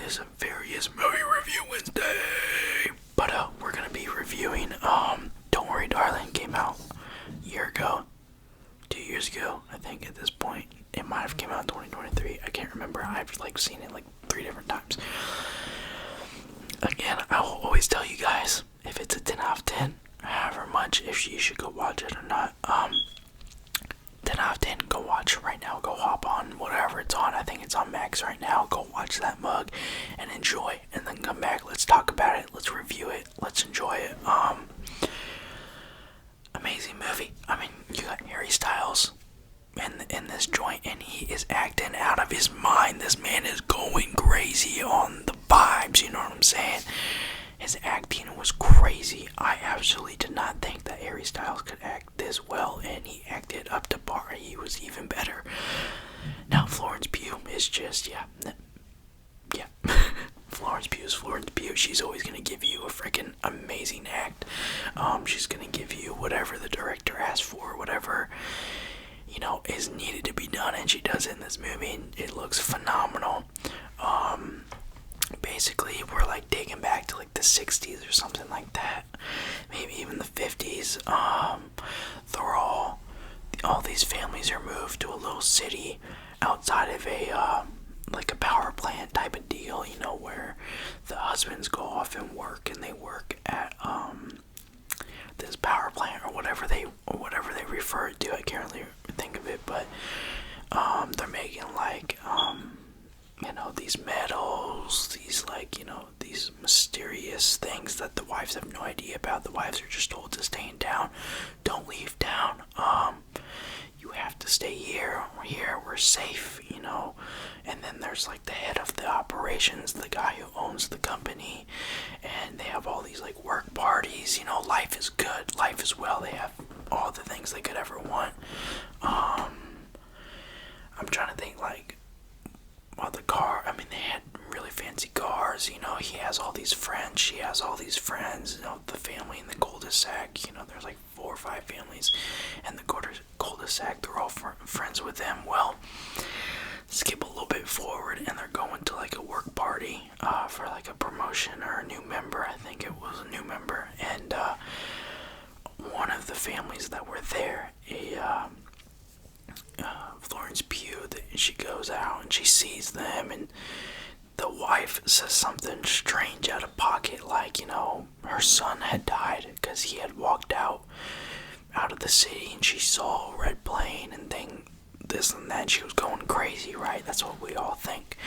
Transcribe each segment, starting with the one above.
is Various Movie Review Wednesday. But we're gonna be reviewing Don't Worry Darling. Came out a year ago, 2 years ago, I think at this point. It might have came out in 2023. I can't remember. I've seen it 3 different times. Again, I will always tell you guys if it's a 10 out of 10, however much, if you should go watch it or not. 10 out of 10, go watch it right now. Go hop on whatever it's on. I think it's on Max right now. Go watch that mug and enjoy, and then come back. Let's talk about it. Let's review it. Let's enjoy it. Amazing movie. I mean, you got Harry Styles in this joint, and he is acting out of his mind. This man is going crazy on the vibes. You know what I'm saying? His acting was crazy. I absolutely did not think that Harry Styles could act this well, and he acted up to par. He was even better. Now Florence Pugh is just, yeah. Florence Pugh is Florence Pugh. She's always gonna give you a freaking amazing act. She's gonna give you whatever the director asks for, whatever, is needed to be done, and she does it in this movie, and it looks phenomenal. Basically, we're taken back to the 60s or something like that, maybe even the 50s. All these families are moved to a little city outside of a power plant type of deal, where the husbands go off and work, and they work at this power plant or whatever they refer it to. I can't really think of it, but they're making these metals, these mysterious things that the wives have no idea about. The wives are just told to stay in town, don't leave town. You have to stay here. We're safe, And then there's the head of the operations, the guy who owns the company, and they have all these work parties. Life is good, life is well. They have all the things they could ever want. I'm trying to think the car. I mean, they had really fancy cars. He has all these friends. She has all these friends. The family in the cul-de-sac. There's 4 or 5 families, and the cul-de-sac. They're all friends with them. Well, skip a little bit forward, and they're going to a work party for a promotion or a new member. I think it was a new member, and one of the families that were there, Florence Pugh, she goes out and she sees them, and the wife says something strange out of pocket, her son had died because he had walked out of the city, and she saw a red plane and this and that, and she was going crazy, right? That's what we all think.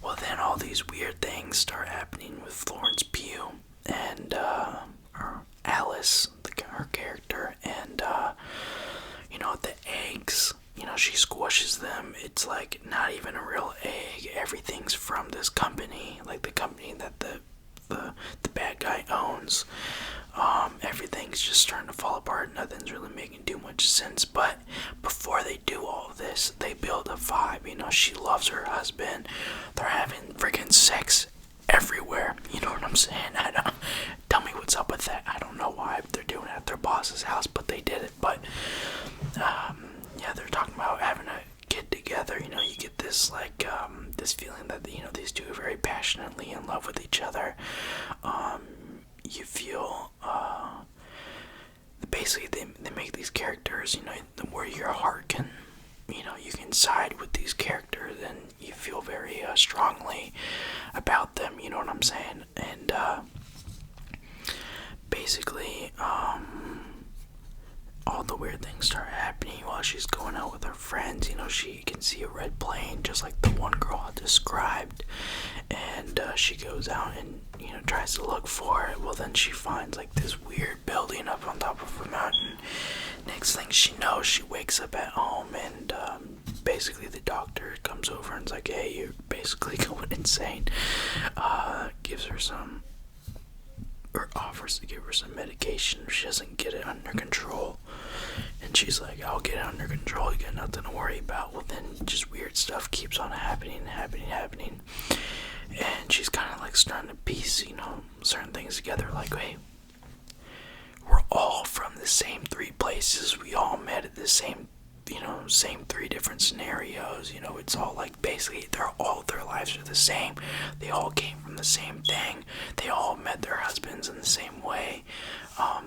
Well, then all these weird things start happening with Florence Pugh and Alice, her character, and the eggs. She squishes them. It's not even a real egg. Everything's from this company, the company that the bad guy owns. Everything's just starting to fall apart. Nothing's really making too much sense. But before they do all of this, they build a vibe. She loves her husband. They're having freaking sex everywhere. You know what I'm saying? Tell me what's up with that. I don't know why they're doing it at their boss's house, but they did it. But yeah, they're talking about having a kid together. You get this this feeling that these two are very passionately in love with each other. You feel basically they make these characters, where your heart can, you can side with these characters, and you feel very strongly about them. You know what I'm saying? And basically, all the weird things start happening while she's going out with her friends. She can see a red plane, just like the one girl I described, and she goes out and tries to look for it. Well, then she finds this weird building up on top of a mountain. Next thing she knows, she wakes up at home, and basically the doctor comes over and's like, "Hey, you're basically going insane." Gives her or offers to give her some medication if she doesn't get it under control. And she's like, "I'll get it under control. You got nothing to worry about." Well, then just weird stuff keeps on happening. And she's kind of starting to piece, certain things together. Hey, we're all from the same 3 places. We all met at the same same three different scenarios. It's all like basically all of their lives are the same. They all came from the same thing. They all met their husbands in the same way.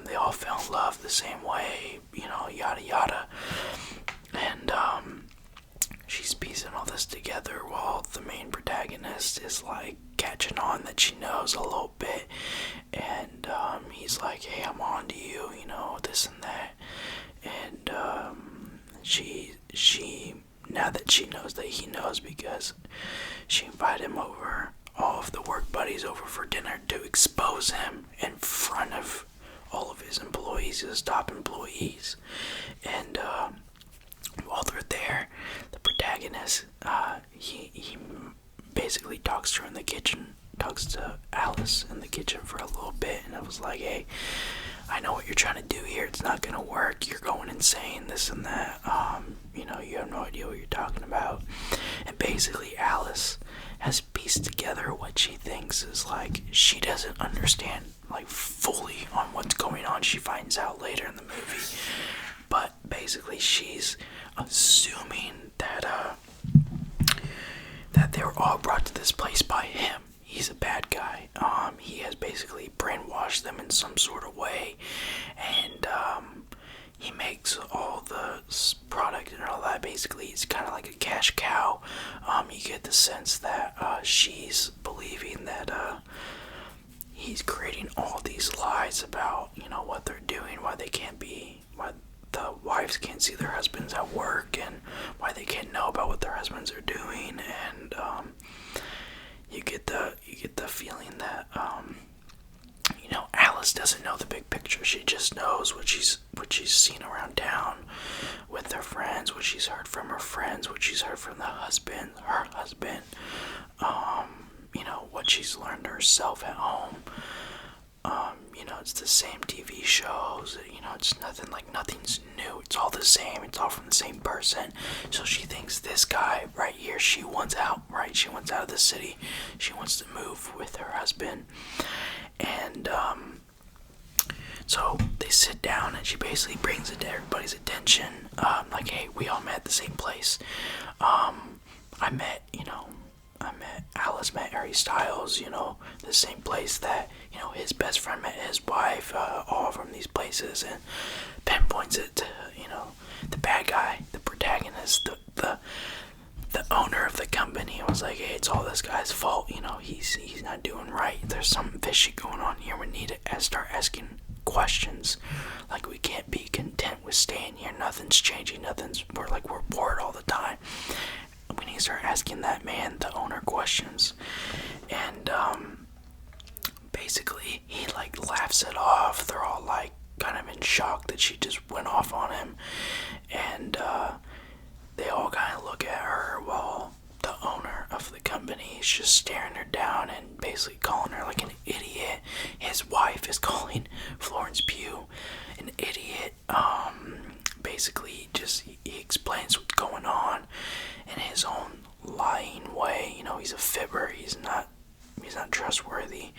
They all fell in love the same way, yada yada. And she's piecing all this together while the main protagonist is like catching on that she knows a little bit. And he's like, hey, I'm on to you, this and that. And she now that she knows that he knows, because she invited him over, all of the work buddies over for dinner, to expose him in front of all of his employees, his top employees. And while they're there, the protagonist, he basically talks to her in the kitchen, talks to Alice in the kitchen for a little bit, and I was like, hey, I know what you're trying to do here. It's not gonna work. You're going insane, this and that. You have no idea what you're talking about. And basically, Alice has pieced together what she thinks is like, she doesn't understand like fully on what's going on. She finds out later in the movie, but basically she's assuming that they were all brought to this place by him. He's a bad guy. He has basically brainwashed them in some sort of way, and he makes all the product and all that. Basically, it's kind of like a cash cow. You get the sense that she's believing that he's creating all these lies about, what they're doing, why the wives can't see their husbands at work, and why they can't know about what their husbands are doing. And you get the feeling that Alice doesn't know the big picture. She just knows what she's seen around town with her friends, what she's heard from her friends, what she's heard from her husband, what she's learned herself at home. It's the same TV shows, it's nothing's new. It's all the same. It's all from the same person. So she thinks this guy right here, she wants out, right? She wants out of the city. She wants to move with her husband. And, so they sit down and she basically brings it to everybody's attention. Like, hey, we all met at the same place. Alice met Harry Styles, the same place that, his best friend met his wife, all from these places, and pinpoints it to, the bad guy, the protagonist, the owner of the company. I was like, hey, it's all this guy's fault, he's not doing right. There's something fishy going on here. We need to start asking questions. Like, we can't be content with staying here. Nothing's changing. We're bored all the time. We need to start asking that man, the owner, questions. And basically he laughs it off. They're all kind of in shock that she just went off on him, and they all kind of look at her while the owner of the company is just staring her down and basically calling her like an idiot. His wife is calling Florence Pugh an idiot. Basically he explains what's going on in his own lying way. He's a fibber. He's not trustworthy,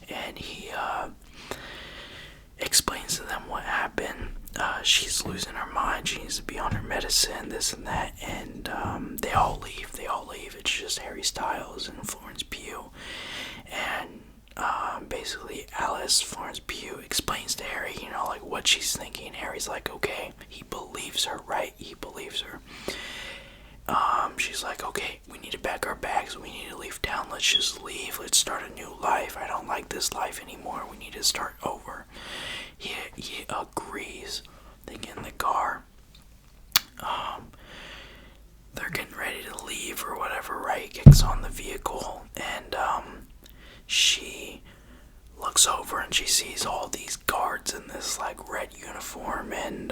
and he explains to them what happened. She's losing her mind. She needs to be on her medicine, this and that, and they all leave. It's just Harry Styles and Florence Pugh, and basically Florence Pugh explains to Harry, what she's thinking. Harry's like, okay, he believes her, right? He believes her. She's like, okay, we need to pack our bags. We need to leave town. Let's just leave. Let's start a new life. I don't like this life anymore. We need to start over. He agrees. They get in the car. They're getting ready to leave or whatever, right? Kicks on the vehicle, and she looks over and she sees all these guards in this red uniform, and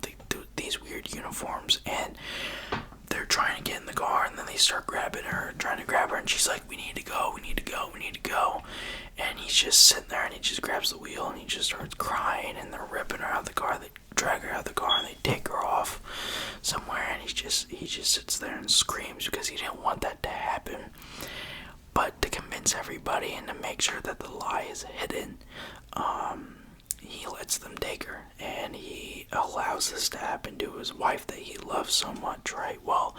they do these weird uniforms, and they're trying to get in the car, and then they start trying to grab her, and she's like, we need to go, and he's just sitting there, and he just grabs the wheel, and he just starts crying, and they're ripping her out of the car. They drag her out of the car, and they take her off somewhere, and he just sits there and screams because he didn't want that to happen. But to convince everybody and to make sure that the lie is hidden, he lets them take her, and he allows this to happen to his wife that he loves so much, right? Well,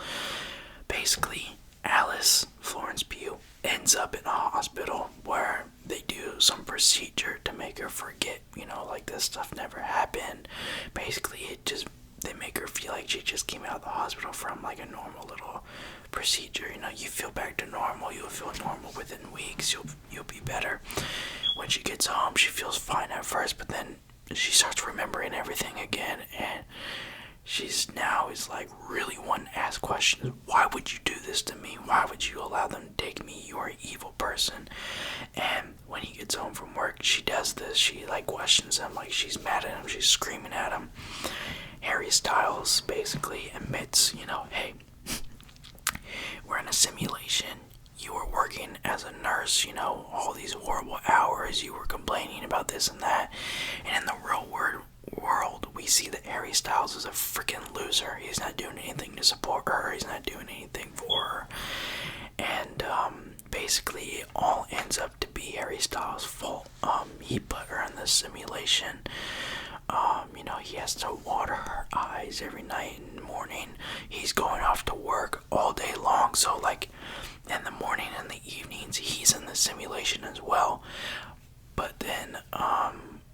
basically, Alice, Florence Pugh, ends up in a hospital where they do some procedure to make her forget, like this stuff never happened. Basically, they make her feel like she just came out of the hospital from like a normal little procedure. You feel back to normal. You'll feel normal within weeks. You'll be better. When she gets home, she feels fine at first, but then she starts remembering everything again, and she's now is like really wanting to ask questions. Why would you do this to me? Why would you allow them to take me? You're an evil person. And when he gets home from work, she does this. She like questions him, like she's mad at him. She's screaming at him. Harry Styles basically admits, hey, we're in a simulation. You were working as a nurse, all these horrible hours. You were complaining about this and that. And in the real world, we see that Harry Styles is a freaking loser. He's not doing anything to support her. He's not doing anything for her. And basically, it all ends up to be Harry Styles' fault. He put her in this simulation. He has to water her eyes every night and morning. He's going off to work all day long. So, like, in the morning and the evenings, he's in the simulation as well. But then,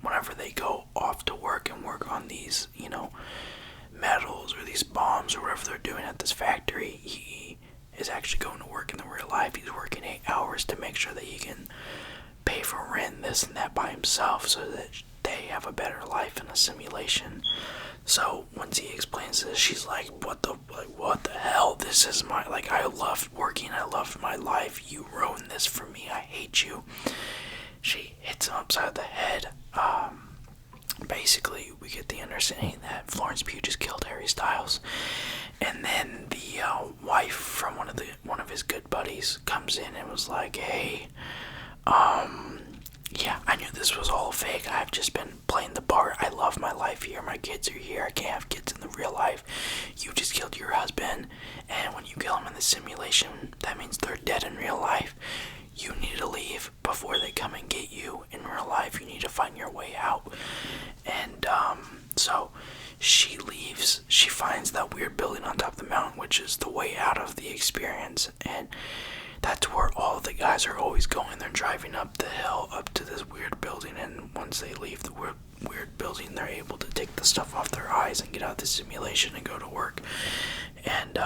whenever they go off to work and work on these, metals or these bombs or whatever they're doing at this factory, he is actually going to work in the real life. He's working 8 hours to make sure that he can pay for rent, this and that by himself, so that they have a better life in a simulation. So once he explains this, she's like, what the hell? This is my, I love working, I love my life. You ruined this for me. I hate you. She hits him upside the head. Basically, we get the understanding that Florence Pugh just killed Harry Styles, and then the wife from one of his good buddies comes in and was like, hey, yeah, I knew this was all fake. I've just been playing the part. I love my life here. My kids are here. I can't have kids in the real life. You just killed your husband, and when you kill him in the simulation, that means they're dead in real life. You need to leave before they come and get you in real life. You need to find your way out. And so she leaves. She finds that weird building on top of the mountain, which is the way out of the experience. And that's where all the guys are always going. They're driving up the hill up to this weird building, and once they leave the weird building, they're able to take the stuff off their eyes and get out of the simulation and go to work. And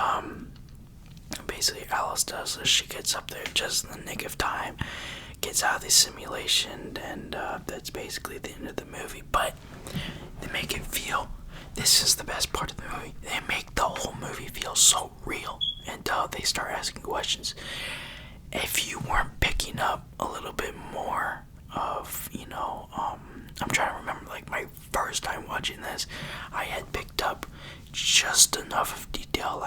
basically Alice does this. She gets up there just in the nick of time, gets out of the simulation, and that's basically the end of the movie. But they make it feel, this is the best part of the movie, they make the whole movie feel so real until they start asking questions. If you weren't picking up a little bit more of, I'm trying to remember, my first time watching this, I had picked up just enough of detail,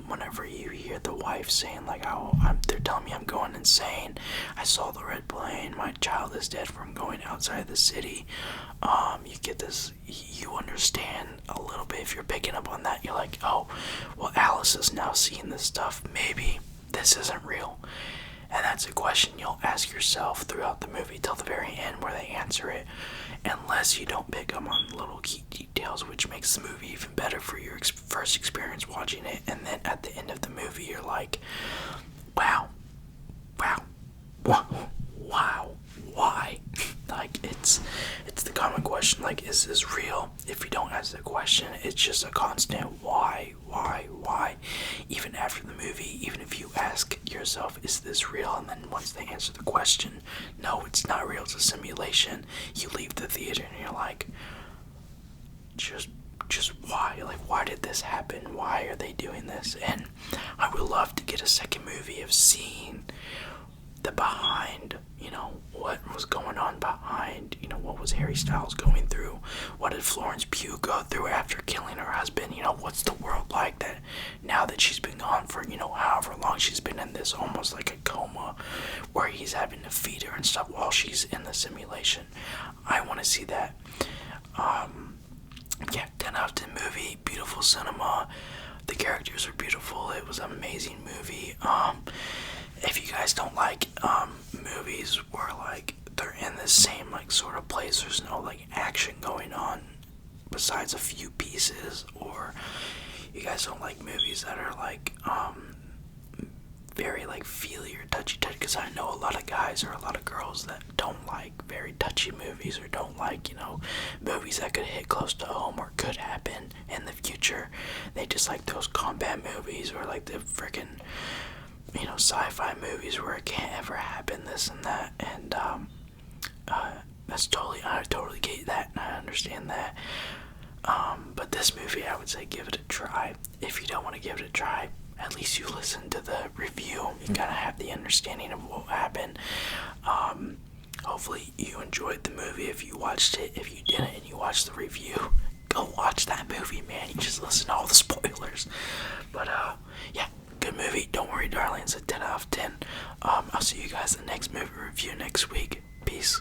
whenever you hear the wife saying, they're telling me I'm going insane, I saw the red plane, my child is dead from going outside the city, you get this, you understand a little bit. If you're picking up on that, you're like, oh, well, Alice is now seeing this stuff, maybe this isn't real. And that's a question you'll ask yourself throughout the movie till the very end, where they answer it, unless you don't pick up on little key details, which makes the movie even better for your first experience watching it. And then at the end of the movie, you're like, wow, why? It's the common question, is this real? If you don't ask the question, it's just a constant why? Even after the movie, even if you ask yourself, is this real? And then once they answer the question, no, it's not real, it's a simulation, you leave the theater and you're like, just why? Why did this happen? Why are they doing this? And I would love to get a second movie of seeing the behind, what was going on behind, what was Harry Styles going through? What did Florence Pugh go through after killing her husband? What's the world like that now that she's been gone for, however long she's been in this almost like a coma, where he's having to feed her and stuff while she's in the simulation. I want to see that. 10 out of 10 movie, beautiful cinema, the characters are beautiful, it was an amazing movie. If you guys don't like movies where they're in this same like sort of place. There's no like action going on besides a few pieces. Or you guys don't like movies that are like very like feely or touchy, because I know a lot of guys or a lot of girls that don't like very touchy movies, or don't like, you know, movies that could hit close to home or could happen in the future. They just like those combat movies, or like the freaking, you know, sci-fi movies where it can't ever happen, this and that. And I totally get that, and I understand that. But this movie, I would say give it a try. If you don't want to give it a try, at least you listen to the review. You kind of have the understanding of what happened. Hopefully you enjoyed the movie if you watched it. If you didn't and you watched the review, go watch that movie, man. You just listen to all the spoilers. But yeah, good movie. Don't worry, darling. It's a 10 out of 10. I'll see you guys in the next movie review next week. Peace.